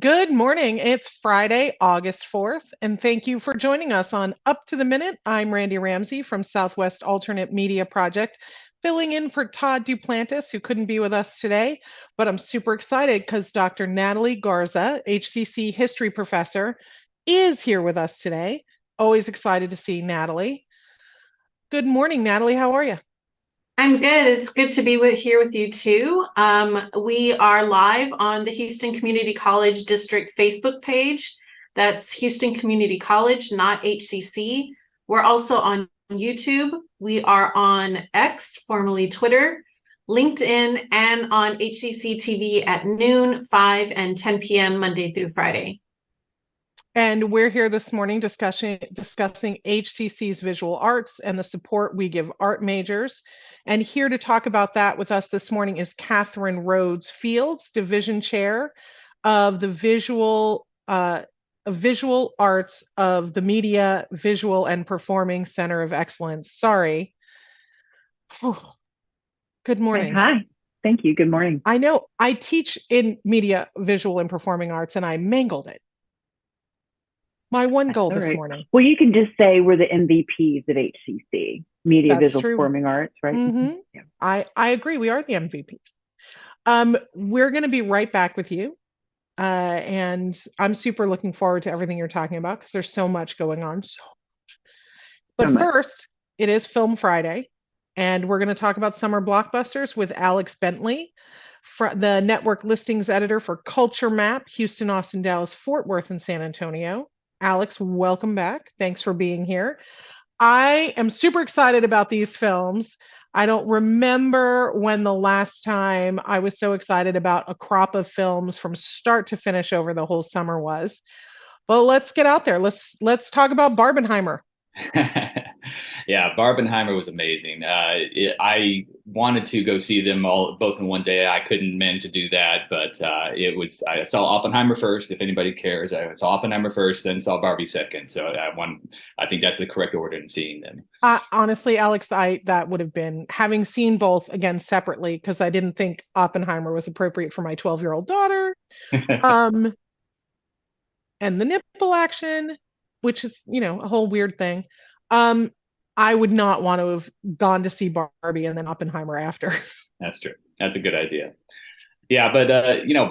Good morning. It's Friday, August 4th, and thank you for joining us on Up to the Minute. I'm Randy Ramsey from Southwest Alternate Media Project, filling in for Todd Duplantis, who couldn't be with us today. But I'm super excited because Dr. Natalie Garza, HCC history professor, is here with us today. Always excited to see Natalie. Good morning, Natalie. How are you? I'm good. It's good to be here with you too. We are live on the Houston Community College District Facebook page. That's Houston Community College, not HCC. We're also on YouTube. We are on X, formerly Twitter, LinkedIn, and on HCCTV at noon, 5, and 10 p.m. Monday through Friday. And we're here this morning discussing HCC's visual arts and the support we give art majors. And here to talk about that with us this morning is Katherine Rhodes Fields, Division Chair of the Visual Arts of the Media, Visual and Performing Center of Excellence. Sorry. Oh, good Hey, morning. hi. Thank you. Good morning. I know I teach in media, visual and performing arts, and I mangled it. My one goal All this right. morning. Well, you can just say we're the MVPs at HCC, Media That's Visual true. Performing Arts, right? Mm-hmm. Yeah. I agree. We are the MVPs. We're going to be right back with you. And I'm super looking forward to everything you're talking about because there's so much going on. So But much. first, it is Film Friday, and we're going to talk about summer blockbusters with Alex Bentley, the network listings editor for CultureMap, Houston, Austin, Dallas, Fort Worth, and San Antonio. Alex, welcome back. Thanks for being here. I am super excited about these films. I don't remember when the last time I was so excited about a crop of films from start to finish over the whole summer was. But let's get out there. Let's talk about Barbenheimer. Yeah, Barbenheimer was amazing. I wanted to go see them all both in one day. I couldn't manage to do that, but I saw Oppenheimer first. If anybody cares, I saw Oppenheimer first, then saw Barbie second. So I think that's the correct order in seeing them. Honestly, Alex, that would have been having seen both again separately because I didn't think Oppenheimer was appropriate for my 12-year-old daughter. And the nipple action, which is, a whole weird thing. I would not want to have gone to see Barbie and then Oppenheimer after. That's true. That's a good idea. Yeah, but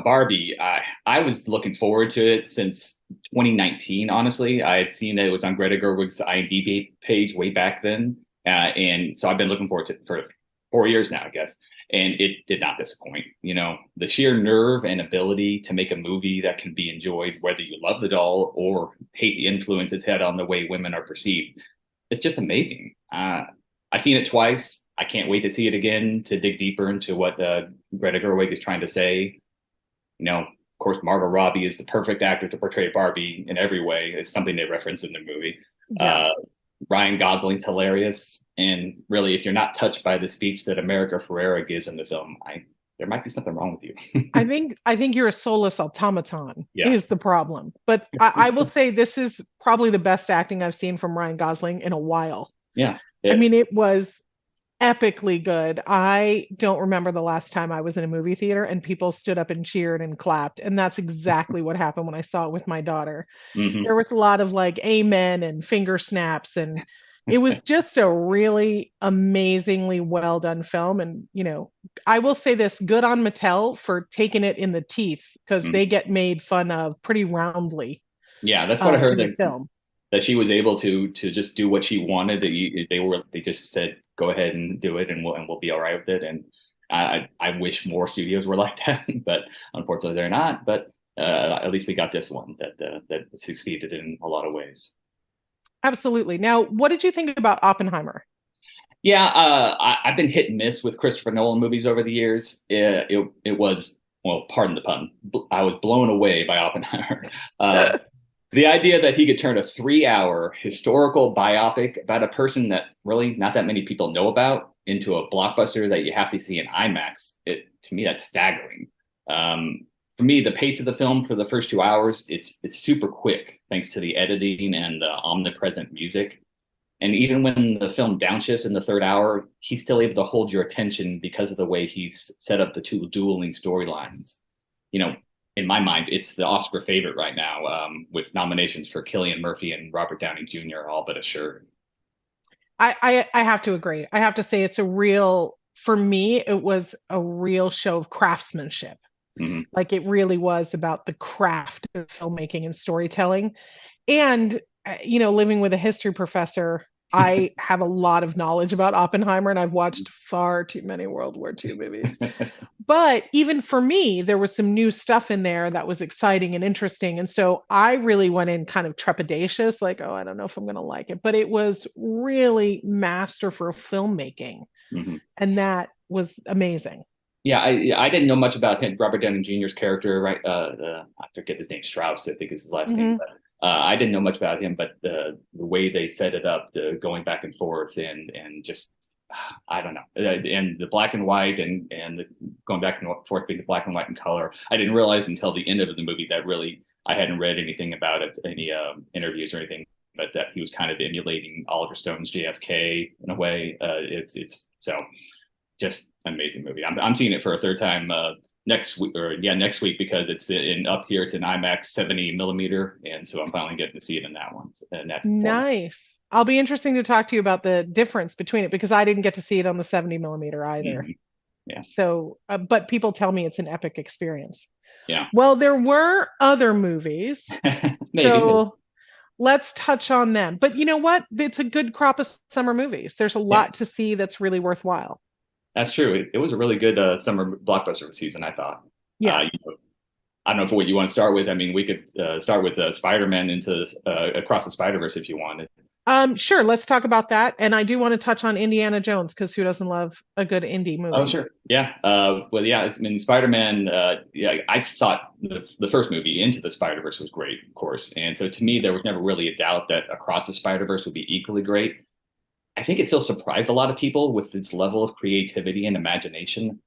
Barbie, I was looking forward to it since 2019. Honestly, I had seen that it was on Greta Gerwig's IMDb page way back then, and so I've been looking forward to it for 4 years now, I guess. And it did not disappoint. The sheer nerve and ability to make a movie that can be enjoyed, whether you love the doll or hate the influence it's had on the way women are perceived, it's just amazing. I've seen it twice. I can't wait to see it again to dig deeper into what Greta Gerwig is trying to say. Of course, Margot Robbie is the perfect actor to portray Barbie in every way. It's something they reference in the movie. Yeah. Ryan Gosling's hilarious. And really, if you're not touched by the speech that America Ferrera gives in the film, there might be something wrong with you. I think you're a soulless automaton Yeah. is the problem. But I will say this is probably the best acting I've seen from Ryan Gosling in a while. Yeah. I mean, it was epically good. I don't remember the last time I was in a movie theater and people stood up and cheered and clapped. And that's exactly what happened when I saw it with my daughter. Mm-hmm. There was a lot of like amen and finger snaps, and it was just a really amazingly well done film. And I will say this, good on Mattel for taking it in the teeth because they get made fun of pretty roundly. Yeah, that's what I heard in the film. That she was able to just do what she wanted. They just said go ahead and do it, and we'll be all right with it. And I wish more studios were like that, but unfortunately they're not. But at least we got this one that succeeded in a lot of ways. Absolutely. Now, what did you think about Oppenheimer? Yeah, I've been hit and miss with Christopher Nolan movies over the years. It was, well, pardon the pun, I was blown away by Oppenheimer. The idea that he could turn a 3-hour historical biopic about a person that really not that many people know about into a blockbuster that you have to see in IMAX, to me, that's staggering. For me, the pace of the film for the first 2 hours, it's super quick, thanks to the editing and the omnipresent music. And even when the film downshifts in the third hour, he's still able to hold your attention because of the way he's set up the two dueling storylines. in my mind, it's the Oscar favorite right now, with nominations for Cillian Murphy and Robert Downey Jr. all but assured. I have to agree. I have to say it's a real, for me, it was a real show of craftsmanship. Mhm. Like it really was about the craft of filmmaking and storytelling. And, living with a history professor, I have a lot of knowledge about Oppenheimer and I've watched far too many World War II movies. But even for me, there was some new stuff in there that was exciting and interesting. And so I really went in kind of trepidatious, like, oh, I don't know if I'm going to like it. But it was really masterful filmmaking. Mhm. And that was amazing. Yeah, I didn't know much about him, Robert Downey Jr.'s character, right? I forget his name, Strauss, I think is his last name. Mhm. But I didn't know much about him, but the way they set it up, the going back and forth, and just I don't know, and the black and white, and the going back and forth between the black and white and color. I didn't realize until the end of the movie that really I hadn't read anything about it, any interviews or anything, but that he was kind of emulating Oliver Stone's JFK in a way. It's so. Just an amazing movie. I'm seeing it for a third time next week because it's in up here. It's in IMAX 70 millimeter, and so I'm finally getting to see it in that one. In that format. Nice. I'll be interesting to talk to you about the difference between it because I didn't get to see it on the 70 millimeter either. Mhm. Yeah. So, but people tell me it's an epic experience. Yeah. Well, there were other movies. Maybe. So let's touch on them. But you know what? It's a good crop of summer movies. There's a lot to see that's really worthwhile. That's true. It was a really good summer blockbuster season, I thought. Yeah. I don't know what you want to start with. I mean, we could start with Spider-Man into Across the Spider-Verse if you wanted. Sure. Let's talk about that. And I do want to touch on Indiana Jones because who doesn't love a good indie movie? Oh, sure. Yeah. Well, yeah. I mean, Spider-Man. Yeah, I thought the first movie, Into the Spider-Verse, was great, of course. And so to me, there was never really a doubt that Across the Spider-Verse would be equally great. I think it still surprised a lot of people with its level of creativity and imagination.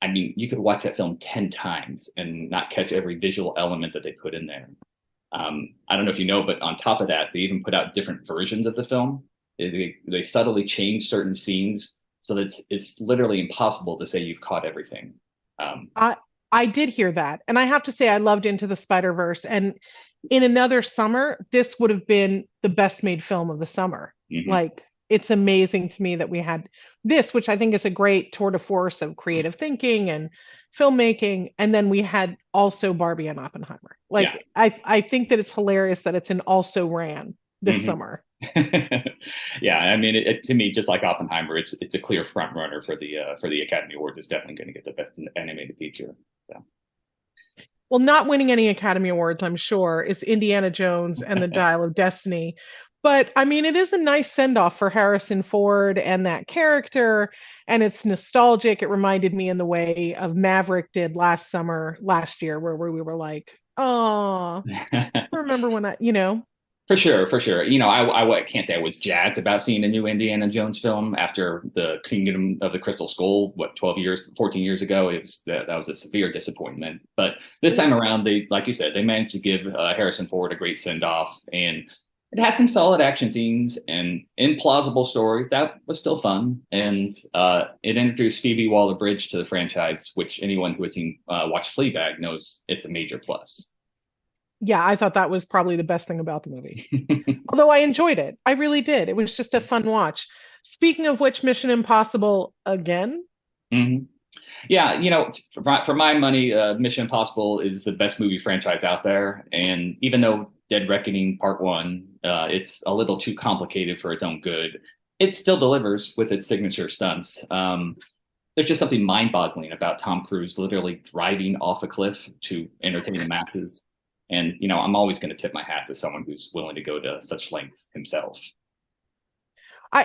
I mean, you could watch that film 10 times and not catch every visual element that they put in there. I don't know if you know, but on top of that, they even put out different versions of the film. They subtly change certain scenes so that it's literally impossible to say you've caught everything. I did hear that. And I have to say, I loved Into the Spider-Verse. And in another summer, this would have been the best made film of the summer. Mhm. Like, it's amazing to me that we had this, which I think is a great tour de force of creative thinking and filmmaking. And then we had also Barbie and Oppenheimer. Like, Yeah. I think that it's hilarious that it's an also ran this Mhm. summer. Yeah, I mean, to me, just like Oppenheimer, it's a clear front runner for the Academy Awards. It's definitely going to get the best animated feature. So. Well, not winning any Academy Awards, I'm sure, is Indiana Jones and the Dial of Destiny. But I mean, it is a nice send off for Harrison Ford and that character. And it's nostalgic. It reminded me in the way of Maverick did last year, where we were like, oh, I remember when For sure. You know, I can't say I was jazzed about seeing a new Indiana Jones film after the Kingdom of the Crystal Skull, 14 years ago. That was a severe disappointment. But this time around, like you said, they managed to give Harrison Ford a great send off, and it had some solid action scenes and implausible story that was still fun. And it introduced Phoebe Waller-Bridge to the franchise, which anyone who has seen watched Fleabag knows it's a major plus. Yeah, I thought that was probably the best thing about the movie. Although I enjoyed it. I really did. It was just a fun watch. Speaking of which, Mission Impossible again. Mm-hmm. Yeah, you know, for my money, Mission Impossible is the best movie franchise out there. And even though Dead Reckoning Part 1, it's a little too complicated for its own good, it still delivers with its signature stunts. There's just something mind-boggling about Tom Cruise literally driving off a cliff to entertain the masses. And, you know, I'm always going to tip my hat to someone who's willing to go to such lengths himself.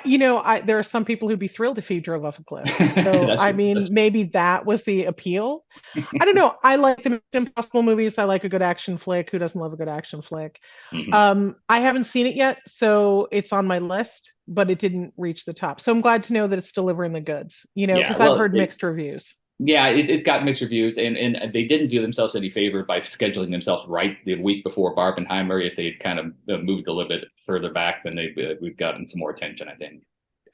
There are some people who'd be thrilled if he drove off a cliff. So, I mean, maybe that was the appeal. I don't know. I like the Mission Impossible movies. I like a good action flick. Who doesn't love a good action flick? Mm-hmm. I haven't seen it yet, so it's on my list, but it didn't reach the top. So I'm glad to know that it's delivering the goods, because I've heard mixed reviews. Yeah, it got mixed reviews, and they didn't do themselves any favor by scheduling themselves right the week before Barbenheimer. If they'd kind of moved a little bit further back, then we've gotten some more attention, I think.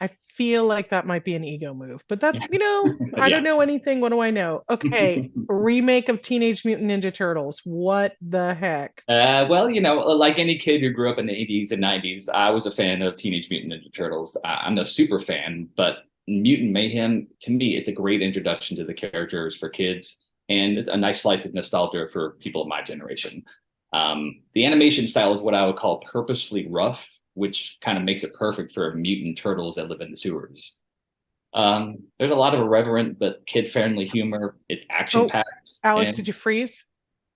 I feel like that might be an ego move, but that's, I Yeah. don't know anything. What do I know? Okay, remake of Teenage Mutant Ninja Turtles. What the heck? Well, like any kid who grew up in the 80s and 90s, I was a fan of Teenage Mutant Ninja Turtles. I'm no super fan, but Mutant Mayhem, to me, it's a great introduction to the characters for kids and a nice slice of nostalgia for people of my generation. The animation style is what I would call purposefully rough, which kind of makes it perfect for mutant turtles that live in the sewers. There's a lot of irreverent but kid-friendly humor. It's Oh, action-packed. Alex, And did you freeze?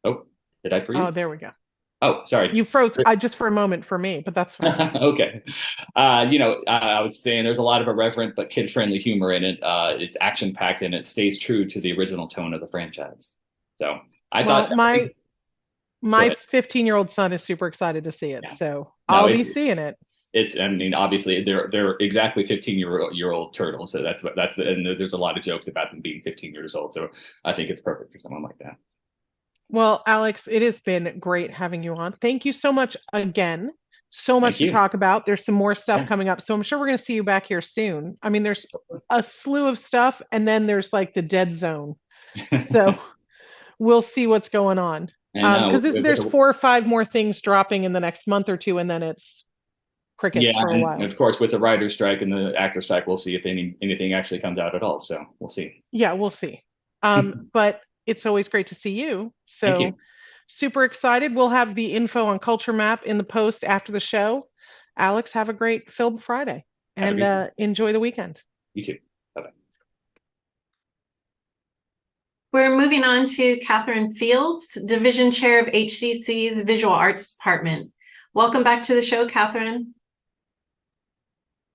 oh, did I Oh, freeze? there we go. Oh, sorry. You froze I just for a moment for me, but that's fine. Okay. I was saying there's a lot of irreverent but kid-friendly humor in it. It's action-packed and it stays true to the original tone of the franchise. So I Well, thought, my go my ahead. 15-year-old son is super excited to see it, Yeah. so No, I'll be seeing it. I mean, obviously they're exactly 15-year-old turtles. So and there's a lot of jokes about them being 15 years old. So I think it's perfect for someone like that. Well, Alex, it has been great having you on. Thank you so much again. So much Thank to you. talk about. There's some more stuff Yeah. coming up. So I'm sure we're going to see you back here soon. I mean, there's a slew of stuff, and then there's like the dead zone. So we'll see what's going on. And Because there's 4 or 5 more things dropping in the next month or two, and then it's crickets yeah, for a and while. of course with the writer's strike and the actor strike, we'll see if anything actually comes out at all. So we'll see. Yeah, we'll see. But it's always great to see you. Thank So you. super excited. We'll have the info on Culture Map in the post after the show. Alex, have a great Film Friday Have a and great day. enjoy the weekend. You too. Bye-bye. We're moving on to Katherine Fields, Division Chair of HCC's Visual Arts Department. Welcome back to the show, Katherine.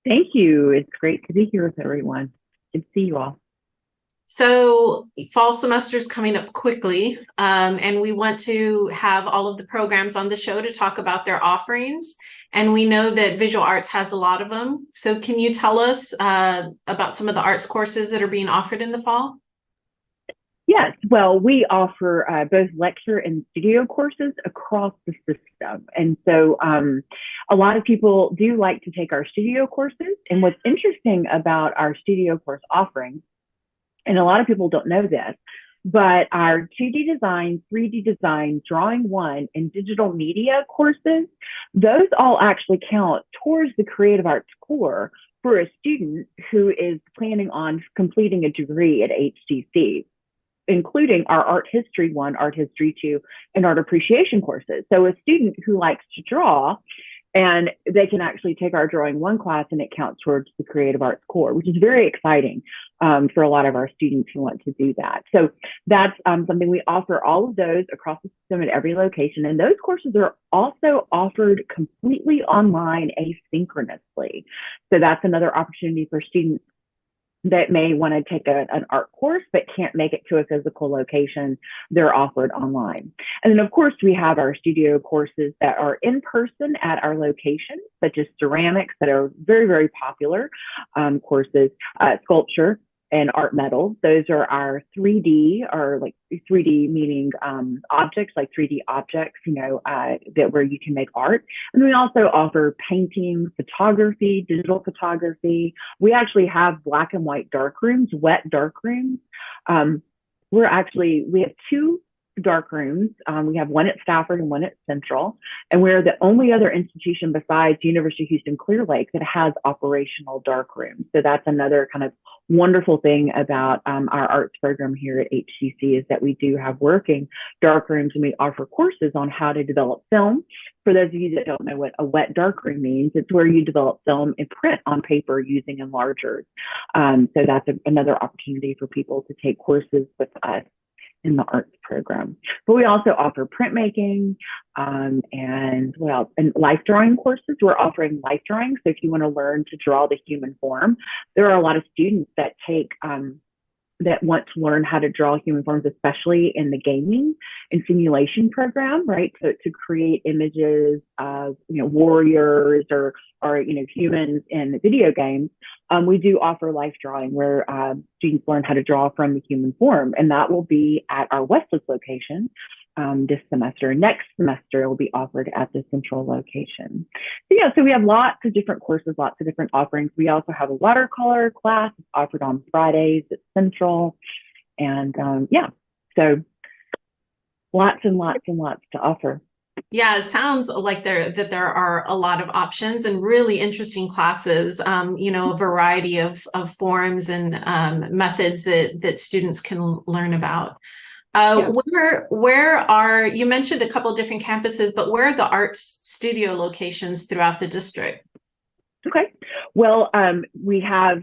Thank you. It's great to be here with everyone. Good to see you all. So fall semester is coming up quickly, and we want to have all of the programs on the show to talk about their offerings. And we know that visual arts has a lot of them. So can you tell us about some of the arts courses that are being offered in the fall? Yes, well, we offer both lecture and studio courses across the system. And so a lot of people do like to take our studio courses. And what's interesting about our studio course offerings, and a lot of people don't know this, but our 2D design, 3D design, drawing 1, and digital media courses, those all actually count towards the creative arts core for a student who is planning on completing a degree at HCC, including our Art History 1, Art History 2, and Art Appreciation courses. So a student who likes to draw, and they can actually take our Drawing 1 class and it counts towards the Creative Arts core, which is very exciting for a lot of our students who want to do that. So that's something we offer all of those across the system at every location. And those courses are also offered completely online asynchronously. So that's another opportunity for students that may want to take an art course but can't make it to a physical location. They're offered online. And then of course we have our studio courses that are in person at our locations, such as ceramics that are very, very popular courses, sculpture and art metals. Those are our 3D, or like 3D meaning objects, like 3D objects, that where you can make art. And we also offer painting, photography, digital photography. We actually have black and white dark rooms, wet dark rooms. We have 2 dark rooms. We have one at Stafford and one at Central. And we're the only other institution besides University of Houston Clear Lake that has operational dark rooms. So that's another kind of wonderful thing about our arts program here at HCC, is that we do have working dark rooms, and we offer courses on how to develop film. For those of you that don't know what a wet dark room means, it's where you develop film and print on paper using enlargers. So that's another opportunity for people to take courses with us in the arts program. But we also offer printmaking and life drawing courses. We're offering life drawing. So if you want to learn to draw the human form, there are a lot of students that take that want to learn how to draw human forms, especially in the gaming and simulation program, right? So to create images of warriors or humans in video games. We do offer life drawing where students learn how to draw from the human form, and that will be at our Westlake location. this semester. Next semester, it will be offered at the central location. So yeah, so we have lots of different courses, lots of different offerings. We also have a watercolor class offered on Fridays at Central. And yeah, so lots and lots and lots to offer. Yeah, it sounds like there are a lot of options and really interesting classes, a variety of forms and methods that students can learn about. Yeah. You mentioned a couple different campuses, but where are the arts studio locations throughout the district? Okay. Well, we have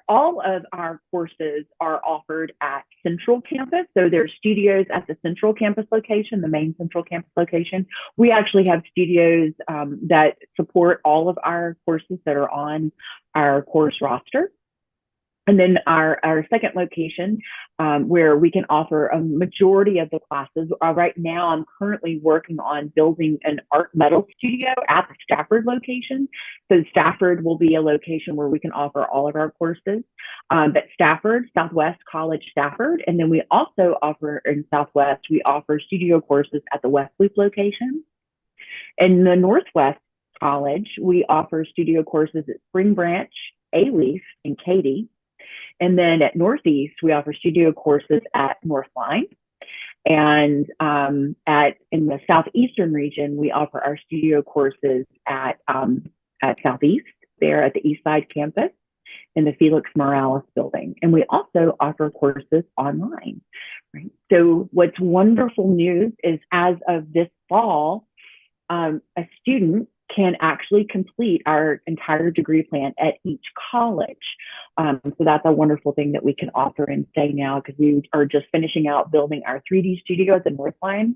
all of our courses are offered at Central Campus. So there's studios at the Central Campus location, the main Central Campus location. We actually have studios that support all of our courses that are on our course roster. And then our second location where we can offer a majority of the classes. Right now, I'm currently working on building an art metal studio at the Stafford location. So Stafford will be a location where we can offer all of our courses. But Stafford, Southwest College Stafford. And then we also offer in Southwest, we offer studio courses at the West Loop location. In the Northwest College, we offer studio courses at Spring Branch, A-Leaf, and Katy. And then at Northeast, we offer studio courses at Northline. And in the Southeastern region, we offer our studio courses at Southeast, there at the East Side campus in the Felix Morales building. And we also offer courses online. Right? So what's wonderful news is as of this fall, a student can actually complete our entire degree plan at each college. So that's a wonderful thing that we can offer and say now, because we are just finishing out building our 3D studio at the Northline.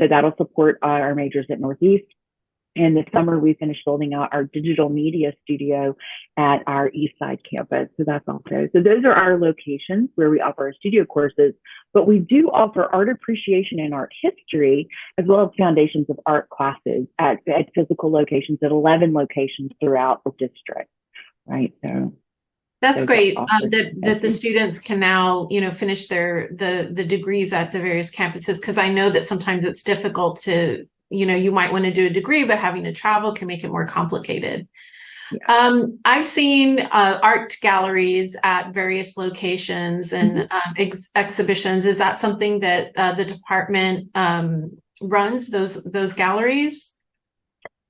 So that'll support our majors at Northeast. And this summer, we finished building out our digital media studio at our East Side campus. So that's also, so those are our locations where we offer our studio courses, but we do offer art appreciation and art history, as well as foundations of art classes at physical locations at 11 locations throughout the district, right? So that's great that the students can now, finish the degrees at the various campuses, because I know that sometimes it's difficult to, you might want to do a degree, but having to travel can make it more complicated. Yeah. I've seen art galleries at various locations and exhibitions. Is that something that the department runs, those galleries?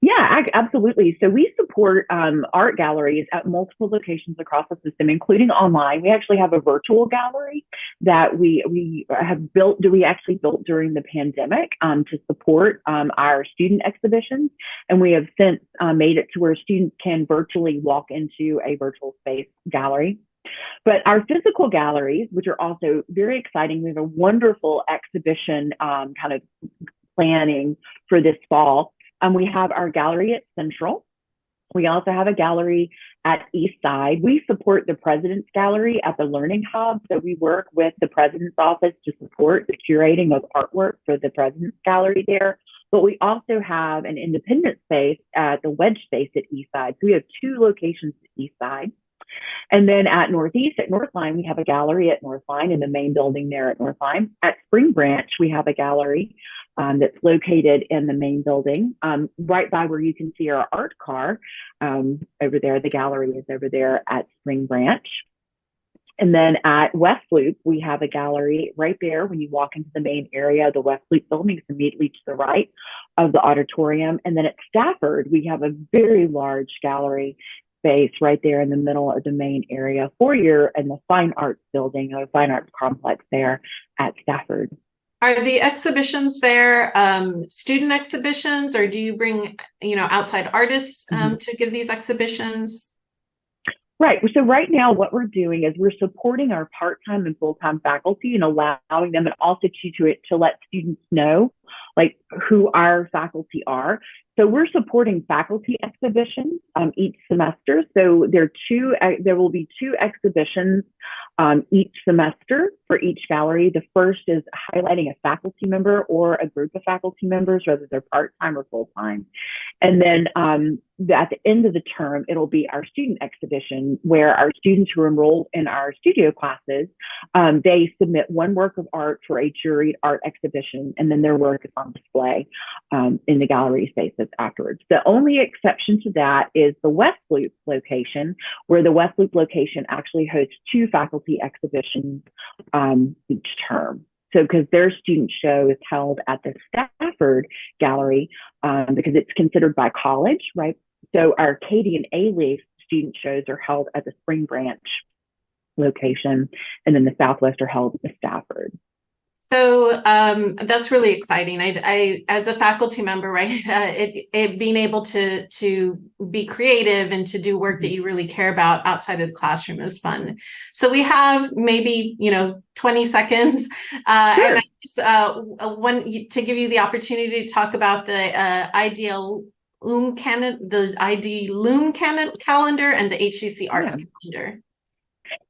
Yeah, absolutely. So we support art galleries at multiple locations across the system, including online. We actually have a virtual gallery that we have built. We actually built during the pandemic to support our student exhibitions, and we have since made it to where students can virtually walk into a virtual space gallery. But our physical galleries, which are also very exciting, we have a wonderful exhibition kind of planning for this fall. We have our gallery at Central. We also have a gallery at East Side. We support the President's Gallery at the Learning Hub. So we work with the President's Office to support the curating of artwork for the President's Gallery there. But we also have an independent space at the Wedge space at East Side. So we have two locations at East Side. And then at Northeast, at Northline, we have a gallery at Northline in the main building there at Northline. At Spring Branch, we have a gallery that's located in the main building, right by where you can see our art car over there. The gallery is over there at Spring Branch. And then at West Loop, we have a gallery right there. When you walk into the main area, the West Loop building is immediately to the right of the auditorium. And then at Stafford, we have a very large gallery space right there in the middle of the main area, foyer in the Fine Arts building, a Fine Arts complex there at Stafford. Are the exhibitions there student exhibitions, or do you bring, outside artists to give these exhibitions? Right. So right now, what we're doing is we're supporting our part-time and full-time faculty and allowing them, and also to let students know like who our faculty are. So we're supporting faculty exhibitions each semester. So there will be two exhibitions each semester for each gallery. The first is highlighting a faculty member or a group of faculty members, whether they're part-time or full-time. And then at the end of the term, it'll be our student exhibition, where our students who are enrolled in our studio classes, they submit one work of art for a juried art exhibition, and then their work is on display in the gallery spaces afterwards. The only exception to that is the West Loop location, where the West Loop location actually hosts 2 faculty exhibitions each term. So because their student show is held at the Stafford Gallery, because it's considered by college, right? So our Katie and A-Leaf student shows are held at the Spring Branch location, and then the Southwest are held at the Stafford. So that's really exciting. I as a faculty member, right, it being able to be creative and to do work that you really care about outside of the classroom is fun. So we have maybe 20 seconds, Sure. and I just want to give you the opportunity to talk about the ideal calendar and the HCC Arts calendar.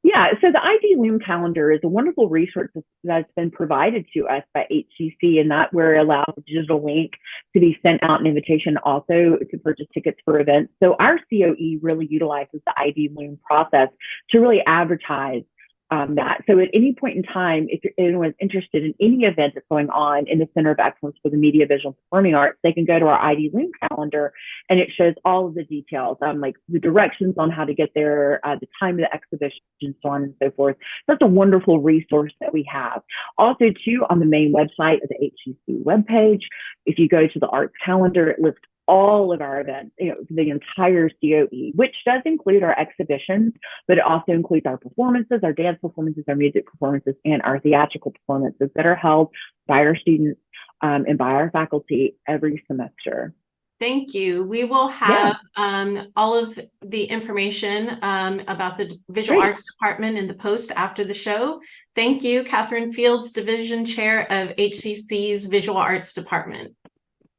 Yeah, so the ID Loom calendar is a wonderful resource that's been provided to us by HCC, and that we're allowed a digital link to be sent out an invitation also to purchase tickets for events. So our COE really utilizes the ID Loom process to really advertise that. So at any point in time, if anyone's interested in any event that's going on in the Center of Excellence for the Media, Visual, and Performing Arts, they can go to our ID Loom calendar, and it shows all of the details, like the directions on how to get there, the time of the exhibition, so on and so forth. That's a wonderful resource that we have. Also, too, on the main website of the HCC webpage, if you go to the arts calendar, it lists all of our events, the entire COE, which does include our exhibitions, but it also includes our performances, our dance performances, our music performances, and our theatrical performances that are held by our students and by our faculty every semester. Thank you. We will have all of the information about the Visual Arts Department in the post after the show. Thank you, Katherine Fields, Division Chair of HCC's Visual Arts Department.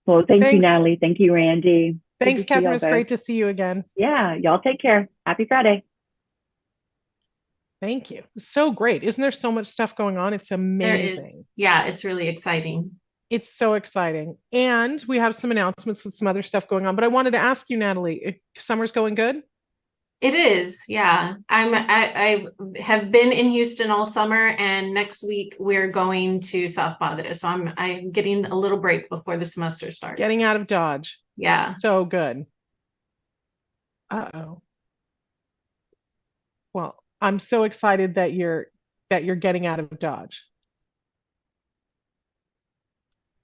Well, thank you, Natalie. Thank you, Randy. Thanks, Katherine. It's great to see you again. Yeah, y'all take care. Happy Friday. Thank you. So great. Isn't there so much stuff going on? It's amazing. There is. Yeah, it's really exciting. It's so exciting. And we have some announcements with some other stuff going on. But I wanted to ask you, Natalie, if summer's going good? It is, yeah. I have been in Houston all summer, and next week we're going to South Padre. So I'm getting a little break before the semester starts. Getting out of Dodge. Yeah. So good. Uh-oh. Well, I'm so excited that you're getting out of Dodge.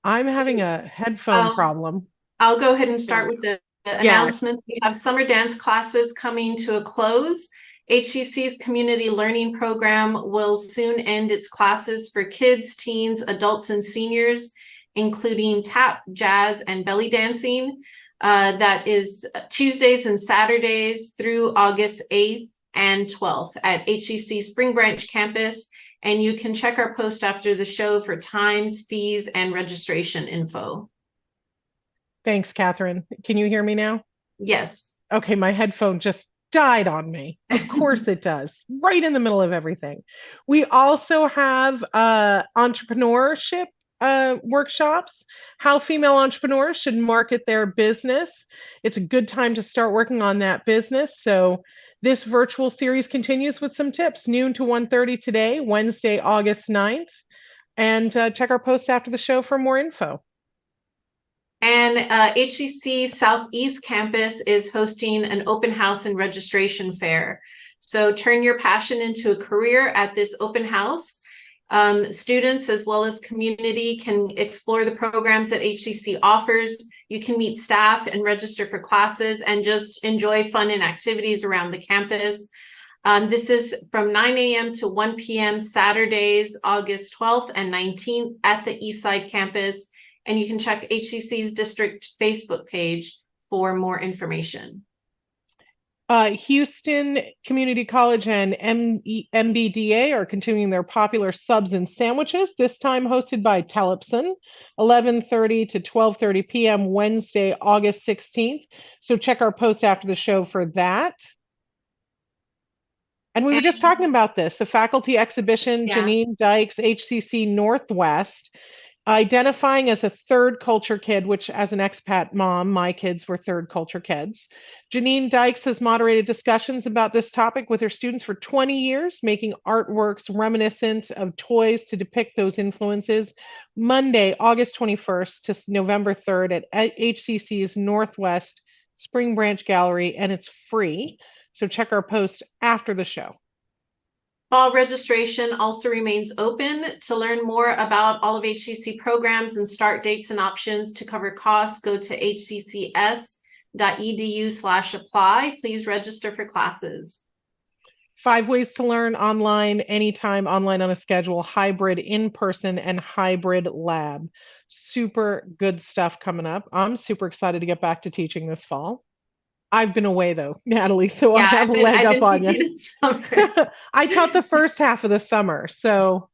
I'm having a headphone problem. I'll go ahead and start with the announcement. We have summer dance classes coming to a close. HCC's community learning program will soon end its classes for kids, teens, adults, and seniors, including tap, jazz, and belly dancing. That is Tuesdays and Saturdays through August 8th and 12th at HCC Spring Branch campus. And you can check our post after the show for times, fees, and registration info. Thanks, Katherine. Can you hear me now? Yes. Okay, my headphone just died on me. Of course it does. Right in the middle of everything. We also have entrepreneurship workshops, how female entrepreneurs should market their business. It's a good time to start working on that business. So this virtual series continues with some tips, noon to 1:30 today, Wednesday, August 9th. And check our post after the show for more info. And HCC Southeast Campus is hosting an open house and registration fair. So turn your passion into a career at this open house. Students as well as community can explore the programs that HCC offers. You can meet staff and register for classes and just enjoy fun and activities around the campus. This is from 9 a.m. to 1 p.m. Saturdays, August 12th and 19th at the Eastside campus. And you can check HCC's district Facebook page for more information. Houston Community College and MBDA are continuing their popular subs and sandwiches, this time hosted by Talipson, 11:30 to 12:30 p.m. Wednesday, August 16th. So check our post after the show for that. And we were just talking about this, the faculty exhibition, Janine Dykes, HCC Northwest. identifying as a third culture kid, which as an expat mom, my kids were third culture kids. Janine Dykes has moderated discussions about this topic with her students for 20 years, making artworks reminiscent of toys to depict those influences. Monday, August 21st to November 3rd at HCC's Northwest Spring Branch Gallery, and it's free. So check our post after the show. Fall registration also remains open. To learn more about all of HCC programs and start dates and options to cover costs, go to hccs.edu/apply. Please register for classes. 5 ways to learn online, anytime, online on a schedule, hybrid, in person, and hybrid lab. Super good stuff coming up. I'm super excited to get back to teaching this fall. I've been away though, Natalie, so I have a leg up on you. I taught the first half of the summer, so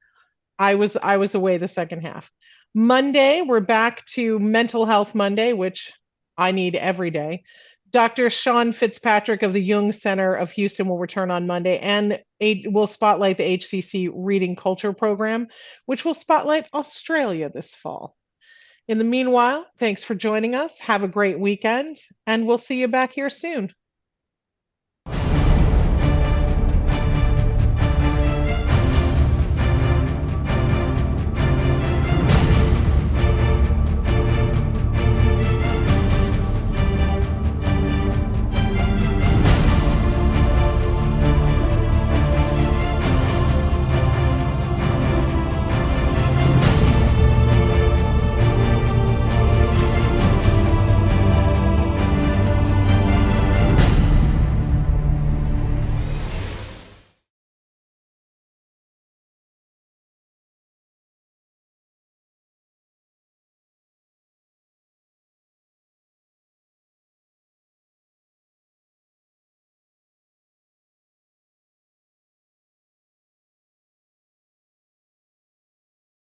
I was away the second half. Monday, we're back to Mental Health Monday, which I need every day. Dr. Sean Fitzpatrick of the Jung Center of Houston will return on Monday, and will spotlight the HCC Reading Culture program, which will spotlight Australia this fall. In the meanwhile, thanks for joining us. Have a great weekend, and we'll see you back here soon.